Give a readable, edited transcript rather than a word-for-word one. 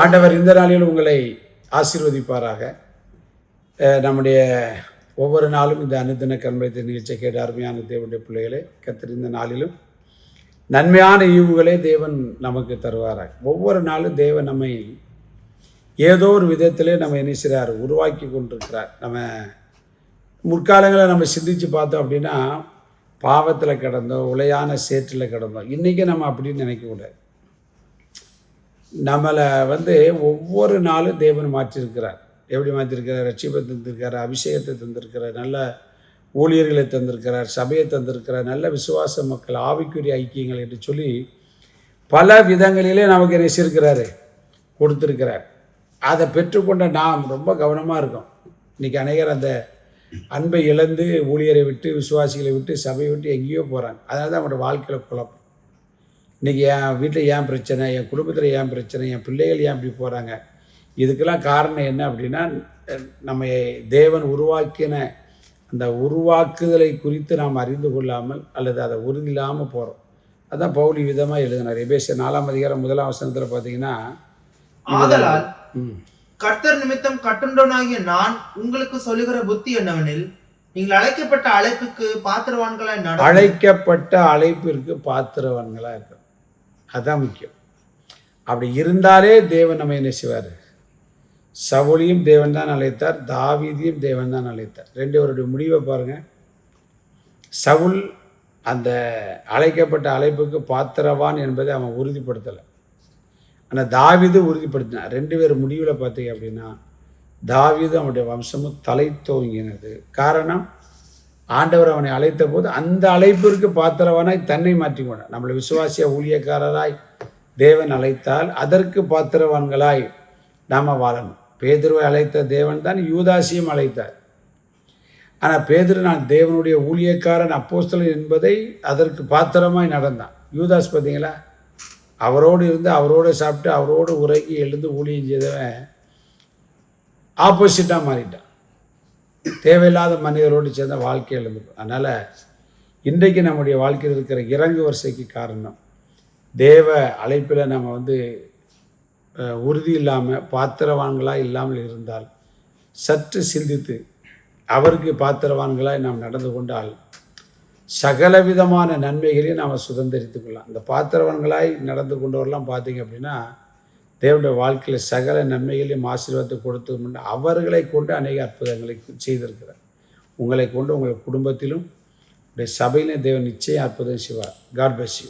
ஆண்டவர் இந்த நாளில் உங்களை ஆசீர்வதிப்பாராக. நம்முடைய ஒவ்வொரு நாளும் இந்த அனுதின கர்மத்தை நிகழ்ச்சியை கேட்ட அருமையான தேவனுடைய பிள்ளைகளே, கர்த்தர் இந்த நாளிலும் நன்மையான ஈவுகளே தேவன் நமக்கு தருவாராக. ஒவ்வொரு நாளும் தேவன் நம்மை ஏதோ ஒரு விதத்திலே நம்ம என்ன செய்கிறார், உருவாக்கி கொண்டிருக்கிறார். நம்ம முற்காலங்களை நம்ம சிந்தித்து பார்த்தோம் அப்படின்னா, பாவத்தில் கிடந்தோம், உளையான சேற்றில் கிடந்தோம். இன்றைக்கி நம்ம அப்படின்னு நினைக்கக்கூடாது. நம்மளை ஒவ்வொரு நாளும் தேவன் மாற்றிருக்கிறார். எப்படி மாற்றிருக்கிறார்? ரட்சிப்பை தந்திருக்கிறார், அபிஷேகத்தை தந்திருக்கிறார், நல்ல ஊழியர்களை தந்திருக்கிறார், சபையை தந்திருக்கிறார், நல்ல விசுவாச மக்கள், ஆவிக்குரிய ஐக்கியங்கள் என்று சொல்லி பல விதங்களிலே நமக்கு நினைச்சிருக்கிறாரு, கொடுத்துருக்கிறார். அதை பெற்றுக்கொண்ட நாம் ரொம்ப கவனமாக இருக்கோம். இன்றைக்கி அநேகர் அந்த அன்பை இழந்து ஊழியரை விட்டு, விசுவாசிகளை விட்டு, சபையை விட்டு எங்கேயோ போகிறாங்க. அதனால தான் அவங்களோட வாழ்க்கையில் குழப்பம். இன்றைக்கி என் வீட்டில் ஏன் பிரச்சனை, என் குடும்பத்தில் ஏன் பிரச்சனை, என் பிள்ளைகள் ஏன் இப்படி போகிறாங்க? இதுக்கெல்லாம் காரணம் என்ன அப்படின்னா, நம்ம தேவன் உருவாக்கின அந்த உருவாக்குதலை குறித்து நாம் அறிந்து கொள்ளாமல் அல்லது அதை உறுதி இல்லாமல் போகிறோம். அதுதான் பவுல் விதமாக எழுதினார். எபேசியர் 4ஆம் அதிகாரம் 1ஆம் வசனத்தில் பார்த்தீங்கன்னா, ஆதலால் கர்த்தர் நிமித்தம் கட்டுண்டவனாகிய நான் உங்களுக்கு சொல்லுகிற புத்தி என்னவெனில், நீங்கள் அழைக்கப்பட்ட அழைப்புக்கு பாத்திரவான்களாய் நடந்து, அழைக்கப்பட்ட அழைப்பிற்கு பாத்திரவான்களாக இருக்கணும். அதுதான் முக்கியம். அப்படி இருந்தாலே தேவன் நம்ம என்ன செய்வார்? சவுலையும் தேவன் தான் அழைத்தார், தாவீதையும் தேவன் தான் அழைத்தார். ரெண்டு முடிவை பாருங்கள். சவுல் அந்த அழைக்கப்பட்ட அழைப்புக்கு பாத்திரவான் என்பதை அவன் உறுதிப்படுத்தலை, ஆனால் தாவீது உறுதிப்படுத்தினான். ரெண்டு பேர் முடிவில் பார்த்தீங்க அப்படின்னா, தாவீது அவனுடைய வம்சமும் தலை தோங்கினது. காரணம், ஆண்டவர் அவனை அழைத்த போது அந்த அழைப்பிற்கு பாத்திரவானாய் தன்னை மாற்றிக்கொண்டான். நம்மளை விசுவாசிய ஊழியக்காரராய் தேவன் அழைத்தால் அதற்கு பாத்திரவான்களாய் நாம் வாழணும். பேதுருவை அழைத்த தேவன் தான் யூதாசியும் அழைத்தார். ஆனால் பேதுரு நான் தேவனுடைய ஊழியக்காரன், அப்போஸ்தலன் என்பதை அதற்கு பாத்திரமாய் நடந்தான். யூதாஸ் பார்த்தீங்களா, அவரோடு இருந்து, அவரோடு சாப்பிட்டு, அவரோடு உறங்கி எழுந்து ஊழியம் செய்தவன் ஆப்போசிட்டாக மாறிட்டான். தேவையில்லாத மனிதரோடு சேர்ந்த வாழ்க்கை எழுந்துடும். அதனால் இன்றைக்கு நம்முடைய வாழ்க்கையில் இருக்கிற இறங்கு வரிசைக்கு காரணம், தேவ அழைப்பில் நம்ம உறுதி இல்லாமல் பாத்திரவான்களாக இல்லாமல் இருந்தால், சற்று சிந்தித்து அவருக்கு பாத்திரவான்களாய் நாம் நடந்து கொண்டால் சகலவிதமான நன்மைகளையும் நாம் சுதந்திரித்து கொள்ளலாம். இந்த பாத்திரவான்களாய் நடந்து கொண்டவரெல்லாம் பார்த்தீங்க அப்படின்னா, தேவனுடைய வாழ்க்கையில் சகல நன்மைகளையும் ஆசீர்வாதத்தை கொடுத்து அவர்களை கொண்டு அநேக அற்புதங்களை செய்திருக்கிறார். உங்களை கொண்டு உங்கள் குடும்பத்திலும் உடைய சபையிலும் தேவன் நிச்சயம் அற்புதம் செய்வார். God bless you.